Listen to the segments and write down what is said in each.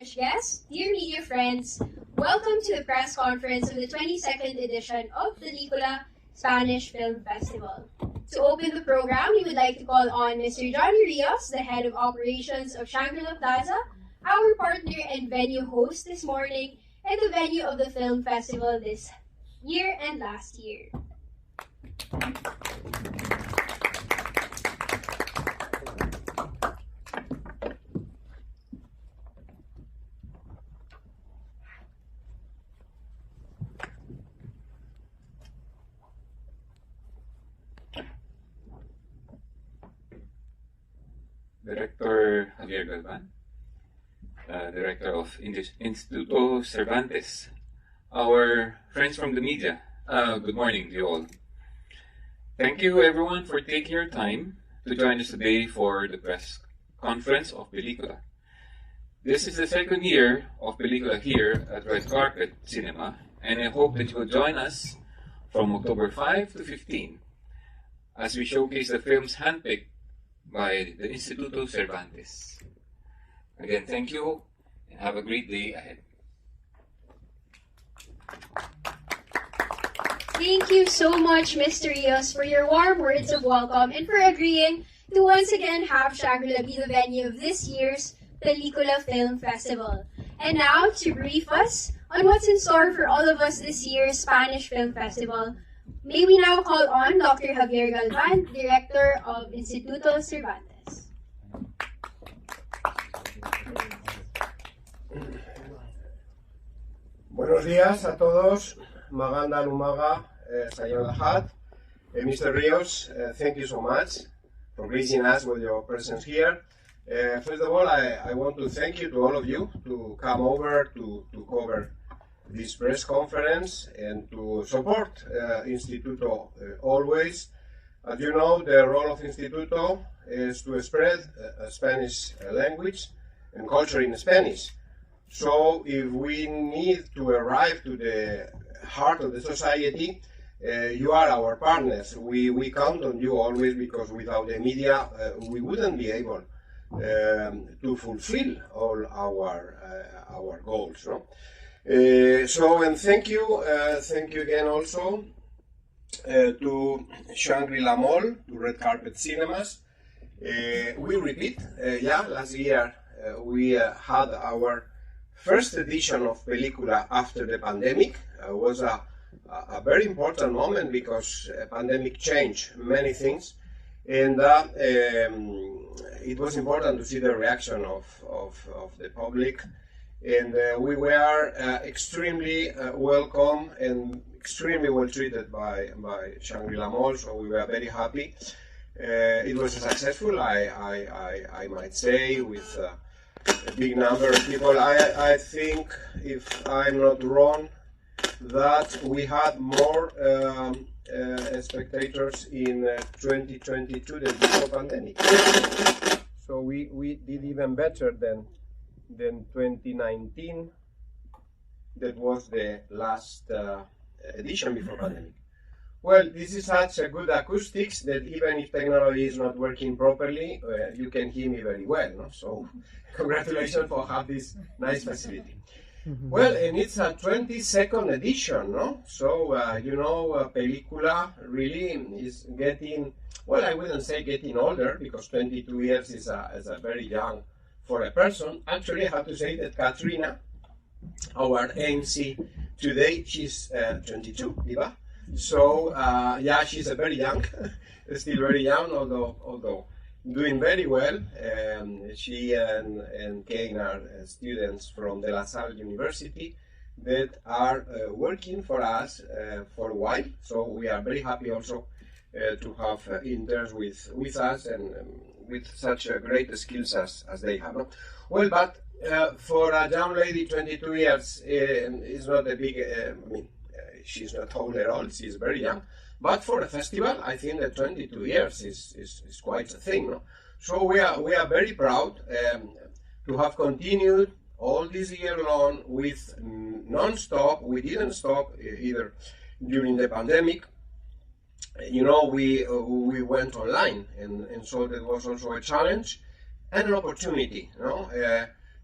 distinguished guests, dear media friends, welcome to the press conference of the 22nd edition of Pelicula Spanish Film Festival. To open the program, we would like to call on Mr. Johnny Rios, the head of operations of Shangri-La Plaza, our partner and venue host this morning, and the venue of the film festival this year and last year. Director Javier Galvan, Director of Instituto Cervantes, our friends from the media, good morning to you all. Thank you everyone for taking your time to join us today for the press conference of Pelicula. This is the second year of Pelicula here at Red Carpet Cinema, and I hope that you will join us from October 5 to 15 as we showcase the films handpicked by the Instituto Cervantes. Again, thank you and have a great day ahead. Thank you so much, Mr. Rios, for your warm words of welcome and for agreeing to once again have Shangri-La be the venue of this year's Pelicula Film Festival. And now, to brief us on what's in store for all of us this year's Spanish Film Festival, may we now call on Dr. Javier Galvan, Director of Instituto Cervantes. Buenos días a todos. Maganda Lumaga, Sayonara Hat. Mr. Rios, thank you so much for gracing us with your presence here. First of all, I want to thank you to all of you to come over to cover this press conference and to support Instituto always. As you know, the role of Instituto is to spread Spanish language and culture in Spanish. So if we need to arrive to the heart of the society, you are our partners. We count on you always, because without the media we wouldn't be able to fulfill all our goals. No? And thank you again also to Shangri-La Mall, to Red Carpet Cinemas. We repeat, last year we had our first edition of Pelicula after the pandemic. Was a very important moment because pandemic changed many things, and it was important to see the reaction of the public. And we were extremely welcome and extremely well treated by Shangri-La Mall, so we were very happy. It was successful, I might say, with a big number of people. I think, if I'm not wrong, that we had more spectators in 2022 than before pandemic. So we did even better than 2019. That was the last edition before pandemic. Well, this is such a good acoustics that even if technology is not working properly, you can hear me very well. No? So congratulations for having this nice facility. Well, and it's a 22nd edition, no? So, Pelicula really is getting, well, I wouldn't say getting older, because 22 years is a very young for a person. Actually, I have to say that Katrina, our MC today, she's 22, Diva. So, she's a very young, still very young, although doing very well. She and Kane are students from De La Salle University that are working for us for a while. So we are very happy also to have interns with us and with such great skills as they have. No? Well, but for a young lady, 22 years is not a big, she's not old at all, she's very young. But for a festival, I think that 22 years is quite a thing. No? So we are very proud to have continued all this year long with non-stop. We didn't stop either during the pandemic. We went online, and so that was also a challenge and an opportunity.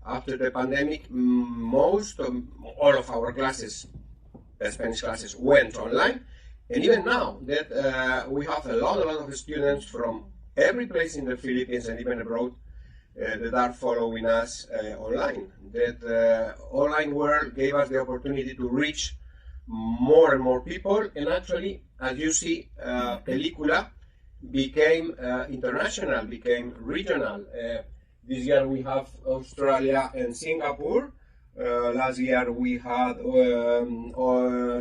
after the pandemic, all of our classes, Spanish classes, went online. And even now that we have a lot of students from every place in the Philippines and even abroad that are following us online. That online world gave us the opportunity to reach more and more people, and actually, as you see, Pelicula became international, became regional. This year we have Australia and Singapore. Last year we had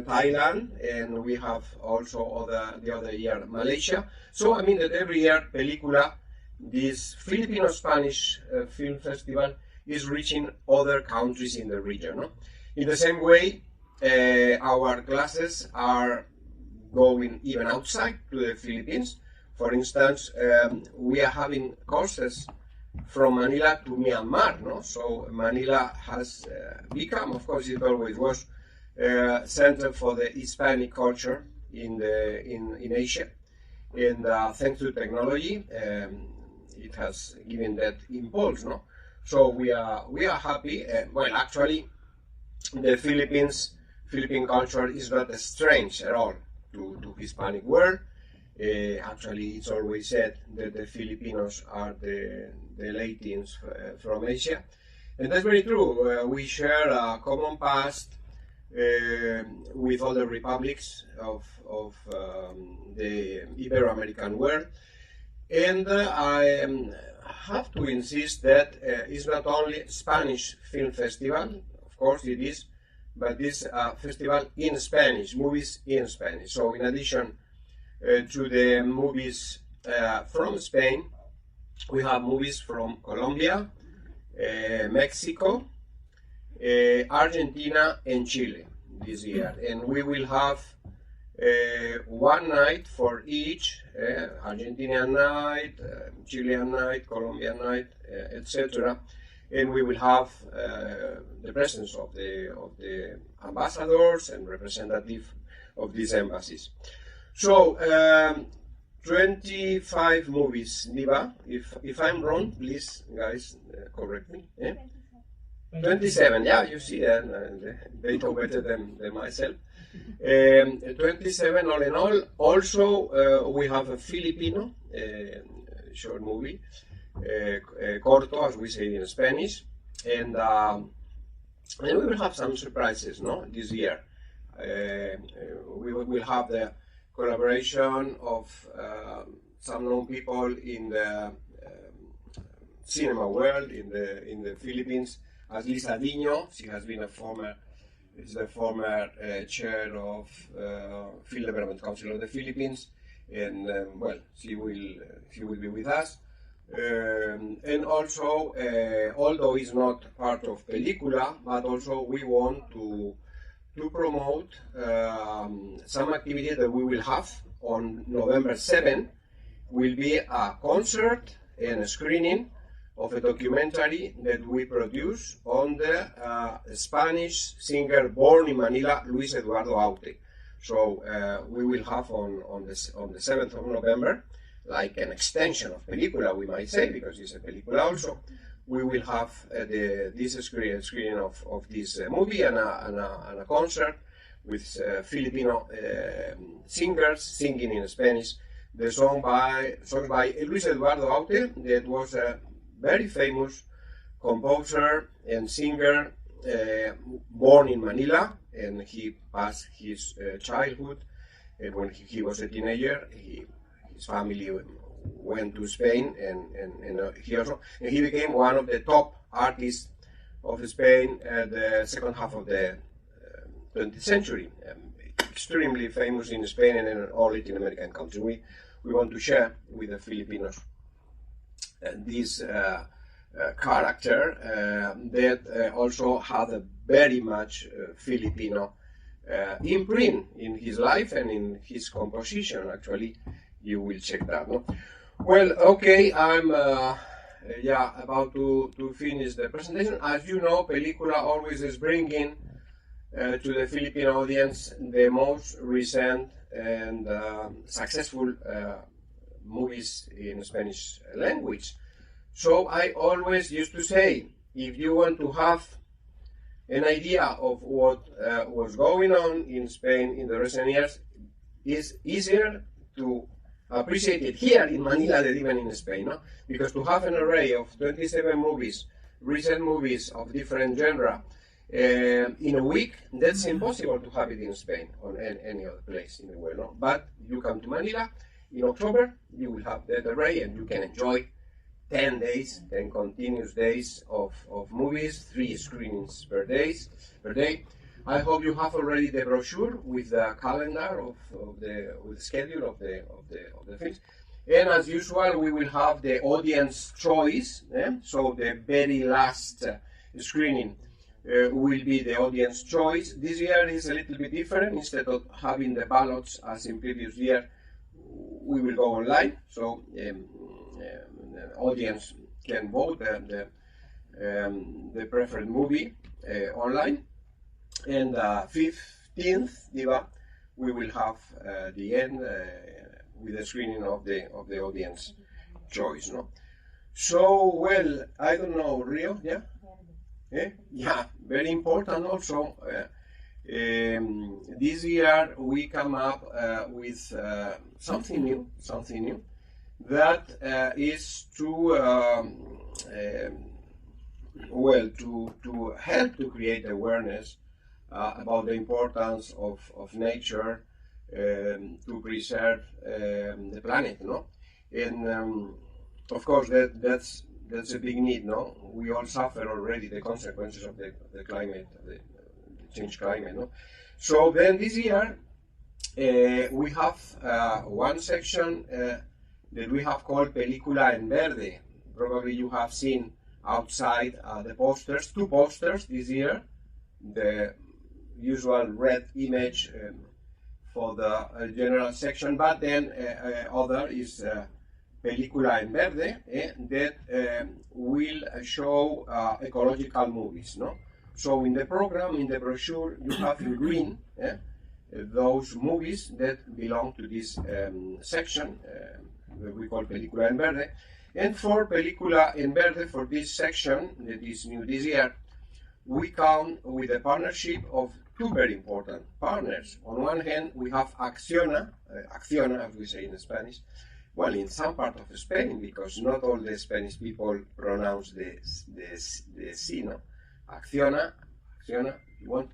Thailand, and we have also the other year Malaysia. So I mean that every year Pelicula, this Filipino-Spanish film festival, is reaching other countries in the region. No? In the same way, our classes are going even outside to the Philippines. For instance, we are having courses from Manila to Myanmar. No? So Manila has become, of course it always was, center for the Hispanic culture in Asia. And thanks to technology, it has given that impulse. No? So we are happy. Well, actually, the Philippine culture is not strange at all to Hispanic world. Actually, it's always said that the Filipinos are the Latins from Asia, and that's very true. We share a common past with other republics of the Ibero-American world, and I have to insist that it's not only Spanish film festival. Of course, it is, but this festival in Spanish, movies in Spanish. So, in addition to the movies from Spain, we have movies from Colombia, Mexico, Argentina, and Chile this year. And we will have one night for each, Argentinian night, Chilean night, Colombian night, etc. And we will have the presence of the ambassadors and representatives of these embassies. So, 25 movies, Niva. If I'm wrong, please, guys, correct me. 27, yeah, you see, they know better than myself. 27 all in all. Also, we have a Filipino short movie, corto, as we say in Spanish, and we will have some surprises, no, this year. We will have the collaboration of some known people in the cinema world in the Philippines, as Lisa Dino. She has been the former chair of Film Development Council of the Philippines, and well, she will be with us. And also, although it's not part of Pelicula, but also we want to promote some activity that we will have on November 7. Will be a concert and a screening of a documentary that we produce on the Spanish singer born in Manila, Luis Eduardo Aute. So we will have on the 7th of November, like an extension of Pelicula, we might say, because it's a Pelicula also. We will have this screening of this movie and a concert with Filipino singers singing in Spanish the songs by Luis Eduardo Aute, that was a very famous composer and singer born in Manila, and he passed his childhood. And when he was a teenager, his family went to Spain, and he became one of the top artists of Spain at the second half of the 20th century. Extremely famous in Spain and in all Latin American countries. We want to share with the Filipinos this character that also had a very much Filipino imprint in his life and in his composition. Actually, you will check that. No? Well, okay, I'm about to finish the presentation. As you know, Pelicula always is bringing to the Philippine audience the most recent and successful movies in Spanish language. So I always used to say, if you want to have an idea of what was going on in Spain in the recent years, it's easier to appreciate it here in Manila than even in Spain, no? Because to have an array of 27 movies, recent movies of different genre, in a week, that's impossible to have it in Spain or any other place in the world. No? But you come to Manila in October, you will have that array and you can enjoy 10 days, 10 continuous days of movies, 3 screenings per day. I hope you have already the brochure with the calendar with the schedule of the films. And as usual, we will have the audience choice. So the very last screening will be the audience choice. This year is a little bit different. Instead of having the ballots as in previous year, we will go online. So the audience can vote the preferred movie online. And 15th, Diva, we will have the end with the screening of the audience choice. No. So well, I don't know, Rio, yeah. Yeah, very important also. This year we come up with something new that is to to help to create awareness about the importance of nature to preserve the planet, no? And of course that's a big need, no? We all suffer already the consequences of the climate, the change climate, no? So then this year we have one section that we have called Pelicula en Verde. Probably you have seen outside the posters, 2 posters this year. The usual red image for the general section, but then other is Pelicula en Verde that will show ecological movies, no? So in the program, in the brochure, you have in green those movies that belong to this section that we call Pelicula en Verde. And for Pelicula en Verde, for this section that is new this year, we count with a partnership of 2 very important partners. On one hand, we have Acciona, as we say in Spanish, well, in some part of Spain, because not all the Spanish people pronounce the C, no? Acciona, if you want.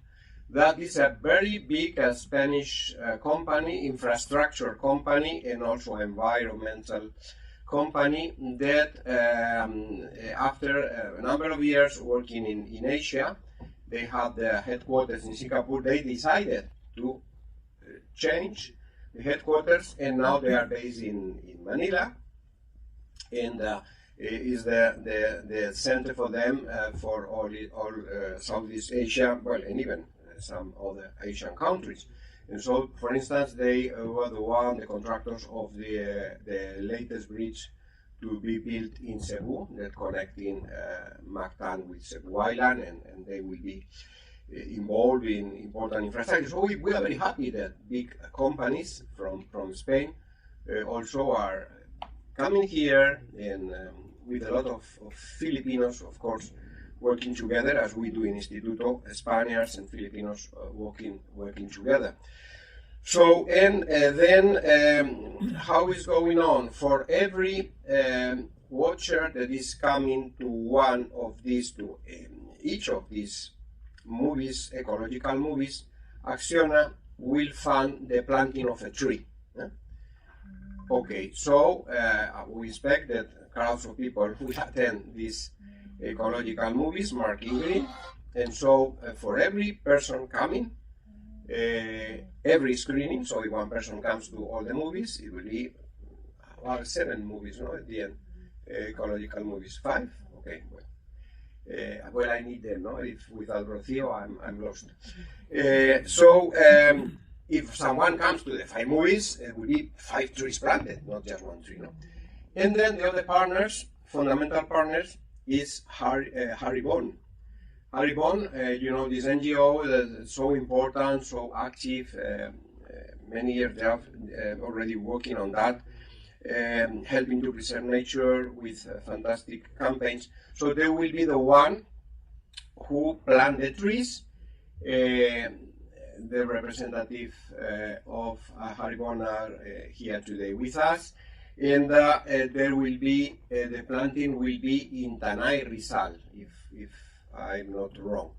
That is a very big Spanish company, infrastructure company, and also environmental company that after a number of years working in Asia, they had their headquarters in Singapore. They decided to change the headquarters, and now they are based in Manila, and is the center for them for all Southeast Asia, well, and even some other Asian countries. And so, for instance, they were the contractors of the latest bridge to be built in Cebu, that connecting Mactan with Cebu Island, and they will be involved in important infrastructure. So we are very happy that big companies from Spain also are coming here, and with a lot of Filipinos, of course, working together, as we do in Instituto, Spaniards and Filipinos working together. So, and then how is going on? For every watcher that is coming to one of these, to each of these movies, ecological movies, Acciona will fund the planting of a tree. Okay, so we expect that crowds of people will attend these ecological movies marking green, and so for every person coming, every screening, so if one person comes to all the movies, it will be 7 movies, no, at the end, ecological movies. 5? Okay, well, I need them, no, if without Rocio, I'm lost. So if someone comes to the 5 movies, it will be 5 trees planted, not just 1 tree, no. And then the other partners, fundamental partners, is Haribon. Haribon, you know, this NGO that is so important, so active, many years they have already working on that. helping to preserve nature with fantastic campaigns. So they will be the one who plant the trees. The representative of Haribon are here today with us, and there will be the planting will be in Tanay, Rizal, if I'm not wrong.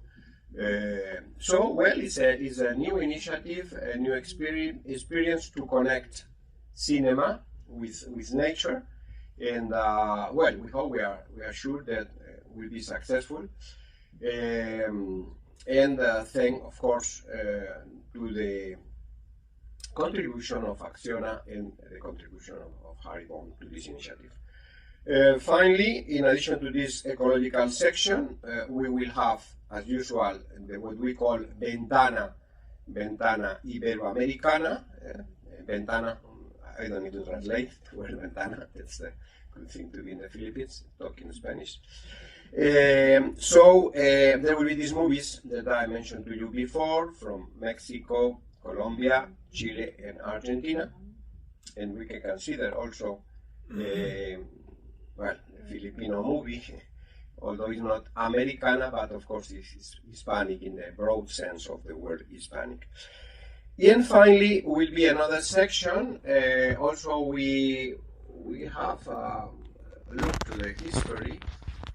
So well, it's a new initiative, a new experience to connect cinema with nature, and well, we hope we are sure that will be successful. And thank, of course, to the contribution of Acciona and the contribution of Haribon to this initiative. Finally, in addition to this ecological section, we will have, as usual, what we call Ventana Iberoamericana. Ventana, I don't need to translate the word Ventana, that's a good thing to be in the Philippines, talking Spanish. So there will be these movies that I mentioned to you before from Mexico, Colombia, Chile, and Argentina, and we can consider also well, a Filipino movie, although it's not Americana, but of course it's Hispanic in the broad sense of the word Hispanic. And finally will be another section. Also we have looked to the history.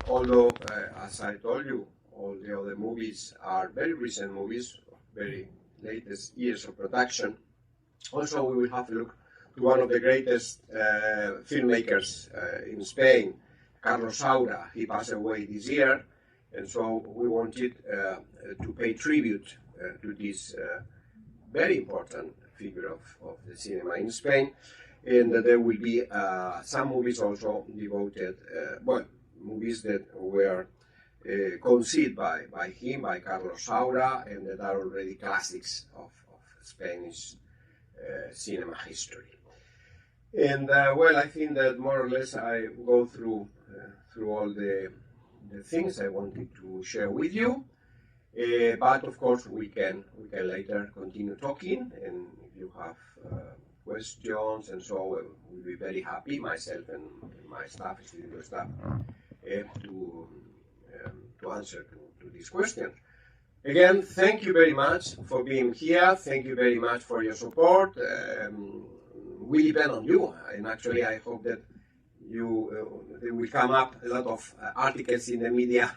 Although, as I told you, all the other movies are very recent movies, very latest years of production. Also, we will have a look to one of the greatest filmmakers in Spain, Carlos Saura. He passed away this year, and so we wanted to pay tribute to this very important figure of the cinema in Spain. And there will be some movies also devoted, well, movies that were conceived by him, by Carlos Saura, and that are already classics of Spanish cinema history. And well, I think that more or less I go through all the things I wanted to share with you. But of course, we can later continue talking, and if you have questions and so, we'll be very happy, myself and my staff, studio staff, to answer to these questions. Again, thank you very much for being here. Thank you very much for your support. We depend on you, and actually I hope that there will come up a lot of articles in the media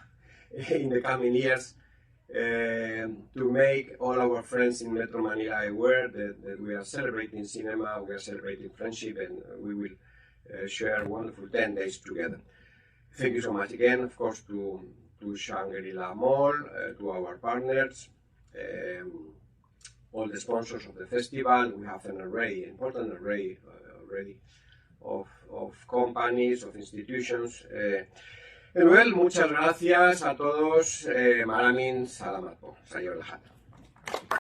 in the coming years to make all our friends in Metro Manila aware that we are celebrating cinema, we are celebrating friendship, and we will share wonderful 10 days together. Thank you so much again, of course, to Shangri-La Mall, to our partners, all the sponsors of the festival. We have an important array already of companies, of institutions. And well, muchas gracias a todos. Maraming salamat po. Sayo lahat.